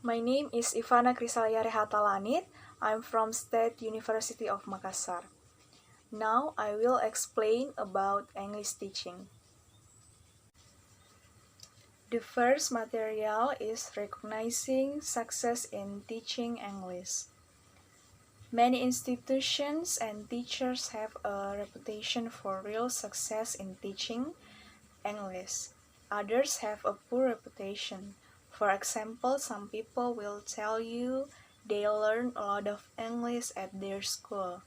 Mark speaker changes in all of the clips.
Speaker 1: My name is Ivana Chrysalia Rehatalanit. I'm from State University of Makassar. Now I will explain about English teaching. The first material is recognizing success in teaching English. Many institutions and teachers have a reputation for real success in teaching English. Others have a poor reputation. For example, some people will tell you they learn a lot of English at their school.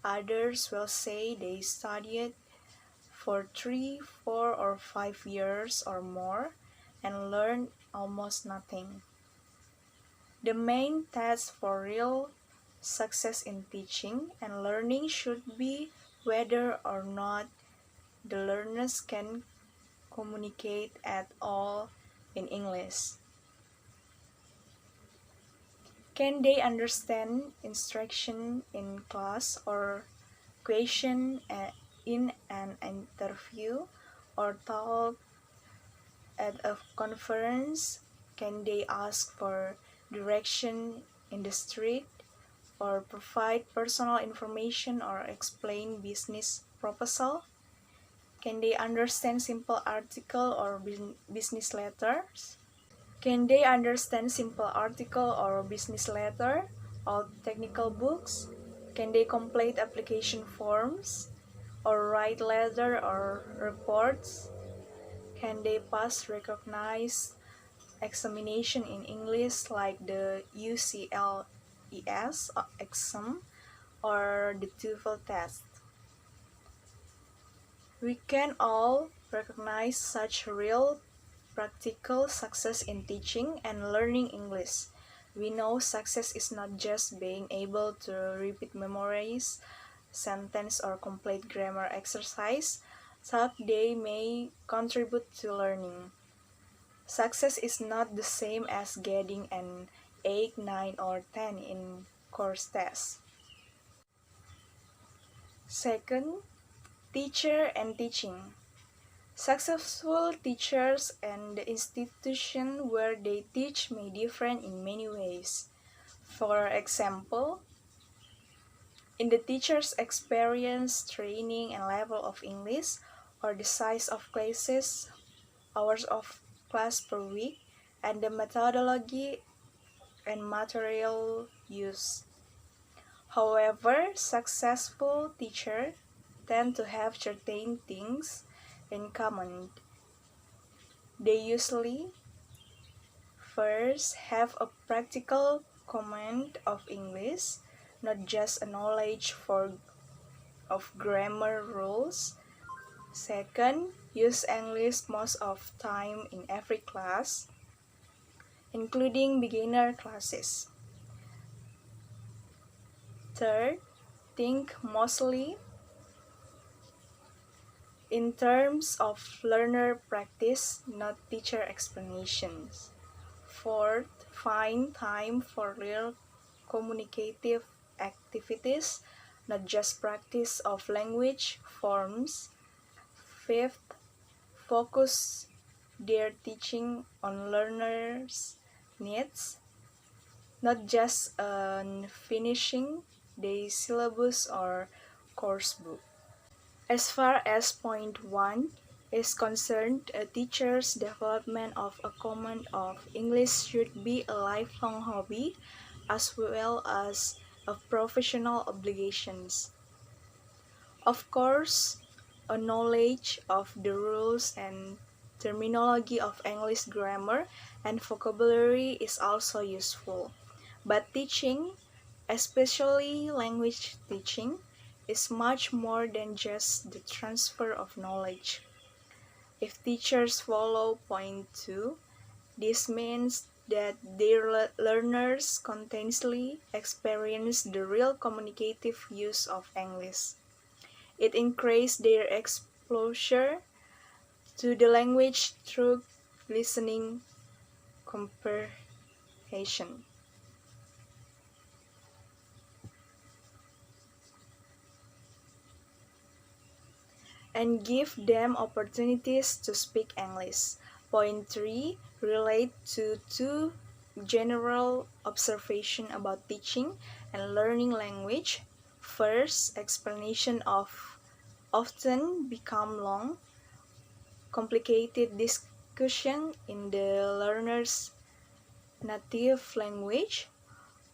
Speaker 1: Others will say they studied for 3, 4, or 5 years or more and learned almost nothing. The main test for real success in teaching and learning should be whether or not the learners can communicate at all in English. Can they understand instruction in class or question in an interview or talk at a conference? Can they ask for direction in the street or provide personal information or explain business proposal? Can they understand simple article or business letters? Can they understand simple article or business letter or technical books? Can they complete application forms or write letter or reports? Can they pass recognized examination in English like the UCLES exam or the TOEFL test? We can all recognize such real practical success in teaching and learning English. We know success is not just being able to repeat memorize sentence or complete grammar exercise, but they may contribute to learning. Success is not the same as getting an 8, 9, or 10 in course tests. Second, teacher and teaching. Successful teachers and the institution where they teach may differ in many ways. For example, in the teacher's experience, training, and level of English, or the size of classes, hours of class per week, and the methodology and material used. However, successful teachers tend to have certain things in common. They usually first have a practical command of English, not just a knowledge of grammar rules. Second, use English most of time in every class, including beginner classes. Third, think mostly in terms of learner practice, not teacher explanations. Fourth, find time for real communicative activities, not just practice of language forms. Fifth, focus their teaching on learners' needs, not just on finishing the syllabus or course book. As far as point 1 is concerned, a teacher's development of a command of English should be a lifelong hobby as well as a professional obligations. Of course, a knowledge of the rules and terminology of English grammar and vocabulary is also useful. But teaching, especially language teaching, is much more than just the transfer of knowledge. If teachers follow point 2, this means that their learners continuously experience the real communicative use of English. It increases their exposure to the language through listening comprehension. And give them opportunities to speak English. Point 3 relate to two general observation about teaching and learning language. First, explanation of often become long, complicated discussion in the learner's native language.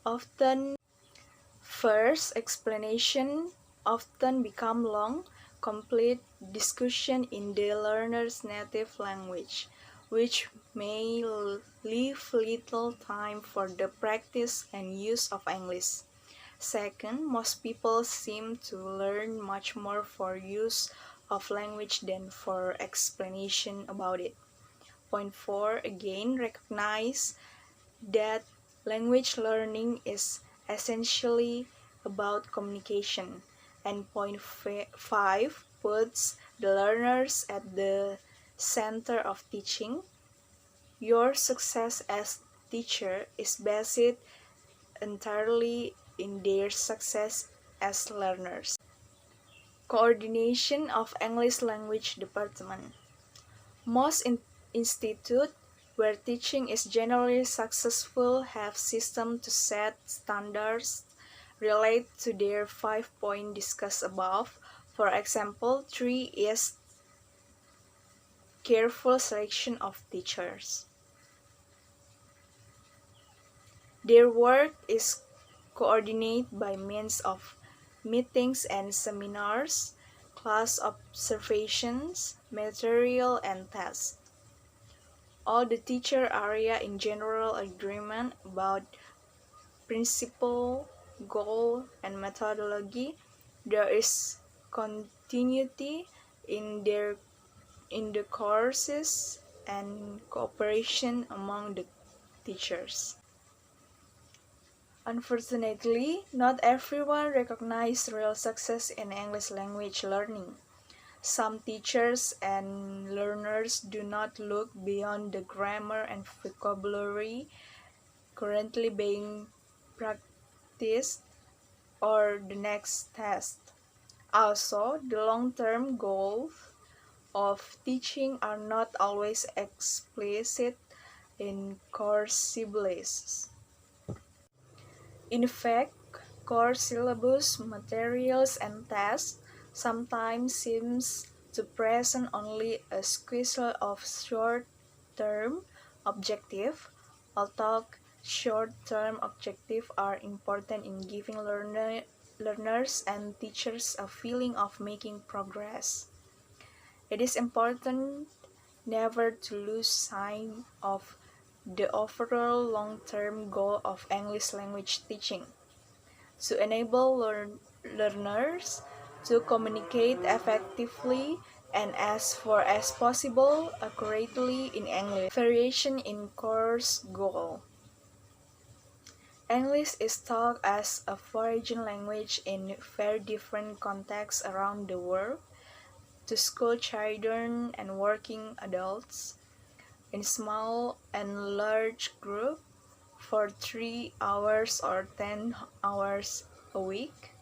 Speaker 1: Often, first explanation often become long, complete discussion in the learner's native language, which may leave little time for the practice and use of English. Second, most people seem to learn much more for use of language than for explanation about it. Point 4, again, recognize that language learning is essentially about communication. And point 5 puts the learners at the center of teaching. Your success as teacher is based entirely in their success as learners. Coordination of English language department. Most institutes where teaching is generally successful have systems to set standards relate to their 5 points discussed above. For example, 3 is careful selection of teachers. Their work is coordinated by means of meetings and seminars, class observations, material, and tests. All the teacher area in general agreement about principle, goal, and methodology. There is continuity in the courses and cooperation among the teachers. Unfortunately, not everyone recognizes real success in English language learning. Some teachers and learners do not look beyond the grammar and vocabulary currently being practiced or the next test. Also, the long-term goals of teaching are not always explicit in course syllabus. In fact, course syllabus, materials, and tests sometimes seems to present only a squeeze of short-term objective, although short-term objectives are important in giving learners and teachers a feeling of making progress. It is important never to lose sight of the overall long-term goal of English language teaching, to enable learners to communicate effectively and as far as possible accurately in English. Variation in course goal. English is taught as a foreign language in very different contexts around the world, to school children and working adults, in small and large groups, for 3 hours or 10 hours a week.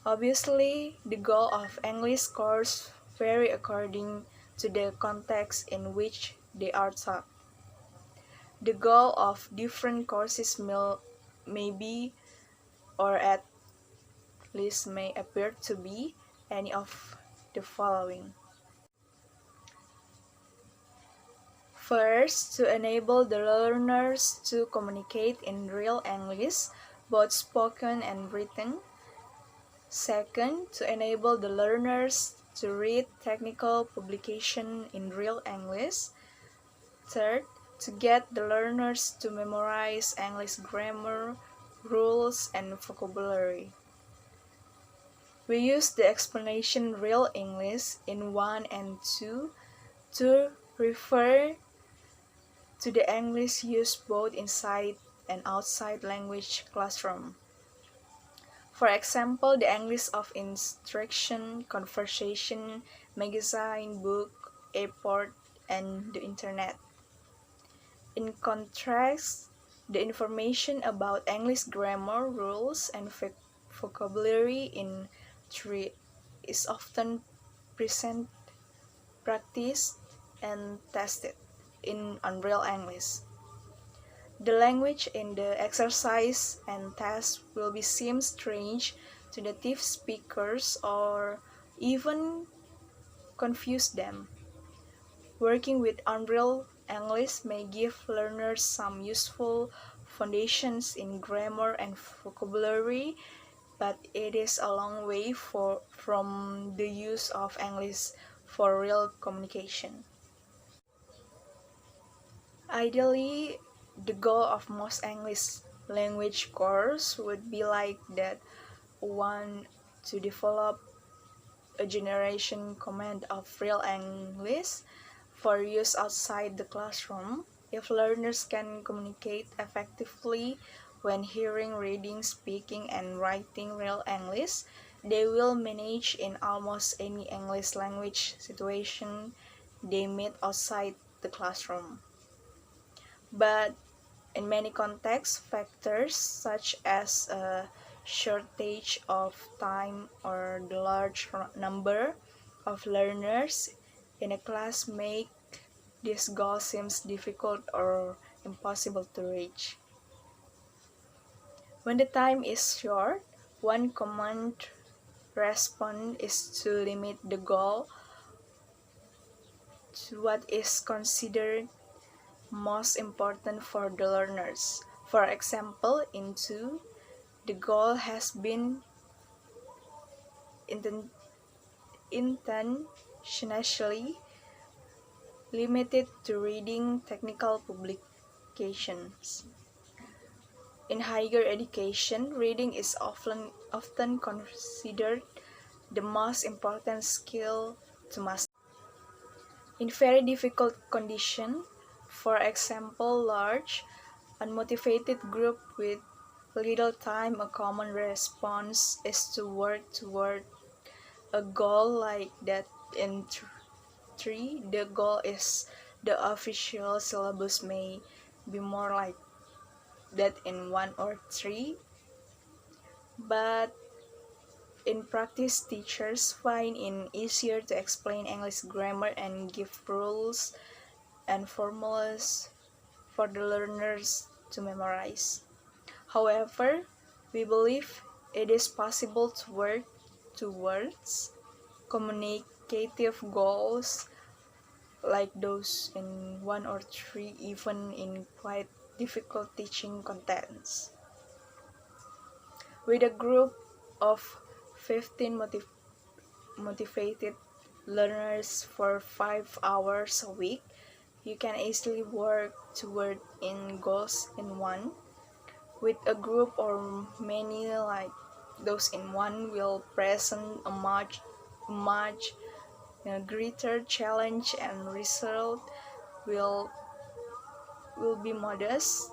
Speaker 1: Obviously, the goal of English courses vary according to the context in which they are taught. The goal of different courses may be, or at least may appear to be, any of the following. First, to enable the learners to communicate in real English, both spoken and written. Second, to enable the learners to read technical publication in real English. Third, to get the learners to memorize English grammar, rules, and vocabulary. We use the explanation real English in 1 and 2 to refer to the English used both inside and outside language classroom. For example, the English of instruction, conversation, magazine, book, airport, and the internet. In contrast, the information about English grammar, rules, and vocabulary in 3 is often present, practiced, and tested in unreal English. The language in the exercise and test will be seem strange to native speakers or even confuse them. Working with Unreal English may give learners some useful foundations in grammar and vocabulary, but it is a long way from the use of English for real communication. Ideally, the goal of most English language course would be like that one to develop a generation command of real English for use outside the classroom. If learners can communicate effectively when hearing, reading, speaking, and writing real English, they will manage in almost any English language situation they meet outside the classroom. But in many contexts, factors such as a shortage of time or the large number of learners in a class make this goal seems difficult or impossible to reach. When the time is short, one common response is to limit the goal to what is considered most important for the learners. For example, in 2, the goal has been intentionally limited to reading technical publications. In higher education, reading is often considered the most important skill to master. In very difficult conditions, for example, large, unmotivated group with little time, a common response is to work toward a goal like that. In 3, the goal is the official syllabus may be more like that in 1 or 3, but in practice teachers find it easier to explain English grammar and give rules and formulas for the learners to memorize. However, we believe it is possible to work towards communicative goals like those in 1 or 3 even in quite difficult teaching contents. With a group of 15 motivated learners for 5 hours a week, you can easily work toward in goals in 1. With a group or many like those in 1 will present a much greater challenge and result will be modest,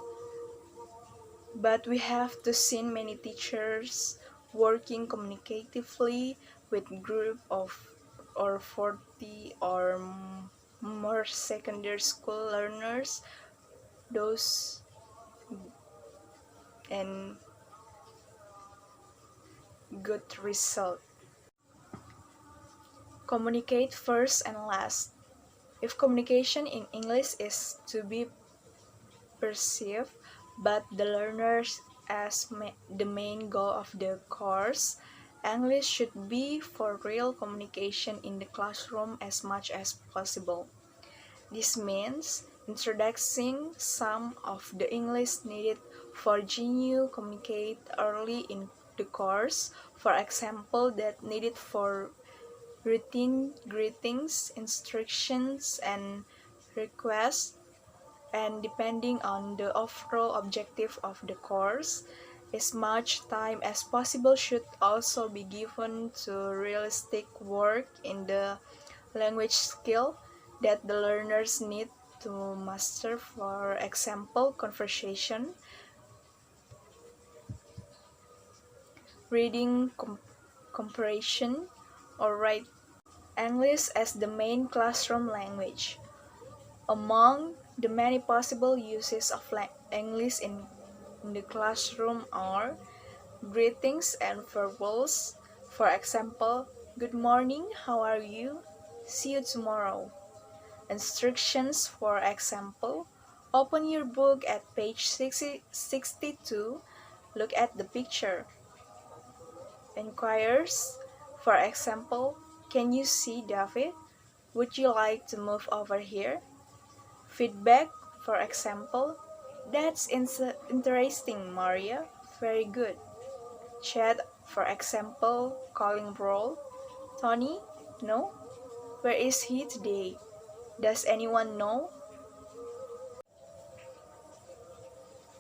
Speaker 1: but we have to see many teachers working communicatively with group of or 40 or more secondary school learners, those and good result. Communicate first and last. If communication in English is to be perceived but the learners as the main goal of the course, English should be for real communication in the classroom as much as possible. This means introducing some of the English needed for genuine communicate early in the course, for example, that needed for routine greetings, instructions, and requests, and depending on the overall objective of the course, as much time as possible should also be given to realistic work in the language skill that the learners need to master, for example, conversation, reading comprehension, or write English as the main classroom language. Among the many possible uses of English in the classroom are greetings and verbals. For example, good morning, how are you? See you tomorrow. Instructions, for example, Open your book at page 62. Look at the picture. Inquires, for example, can you see David? Would you like to move over here? Feedback, for example, that's interesting, Maria. Very good. Chat, for example, calling roll. Tony? No? Where is he today? Does anyone know?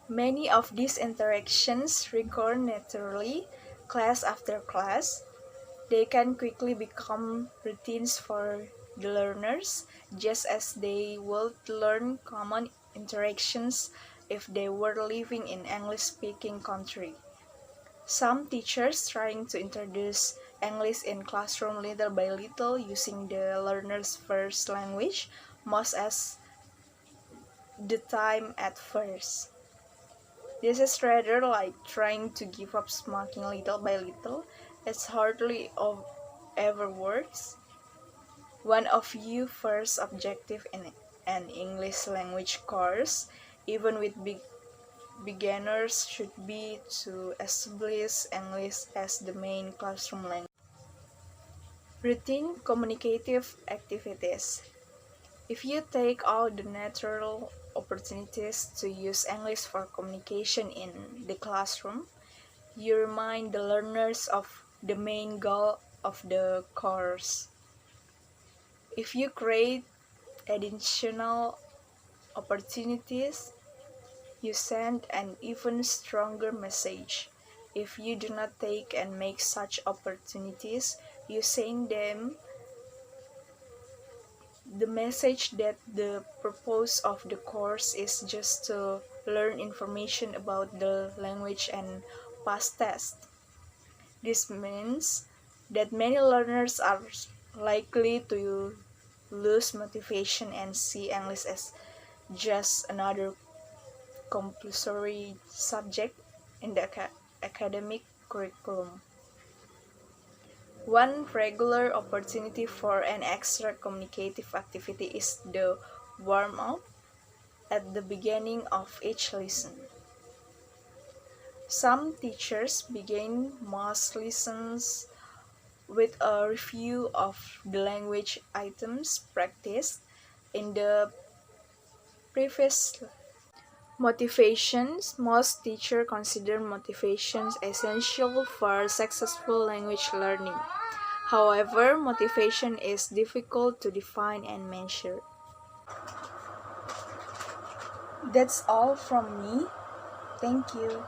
Speaker 1: Many of these interactions recur naturally, class after class. They can quickly become routines for the learners, just as they would learn common interactions if they were living in English-speaking country. Some teachers trying to introduce English in classroom little by little using the learner's first language most as the time at first. This is rather like trying to give up smoking little by little. It's hardly ever works. One of your first objective in an English language course, even with beginners, should be to establish English as the main classroom language. Routine communicative activities. If you take all the natural opportunities to use English for communication in the classroom, you remind the learners of the main goal of the course. If you create additional opportunities, you send an even stronger message. If you do not take and make such opportunities, you send them the message that the purpose of the course is just to learn information about the language and pass tests. This means that many learners are likely to lose motivation and see English as just another compulsory subject in the academic curriculum. One regular opportunity for an extra communicative activity is the warm-up at the beginning of each lesson. Some teachers begin most lessons with a review of the language items practiced in the previous. Motivations. Most teachers consider motivations essential for successful language learning. However, motivation is difficult to define and measure. That's all from me. Thank you.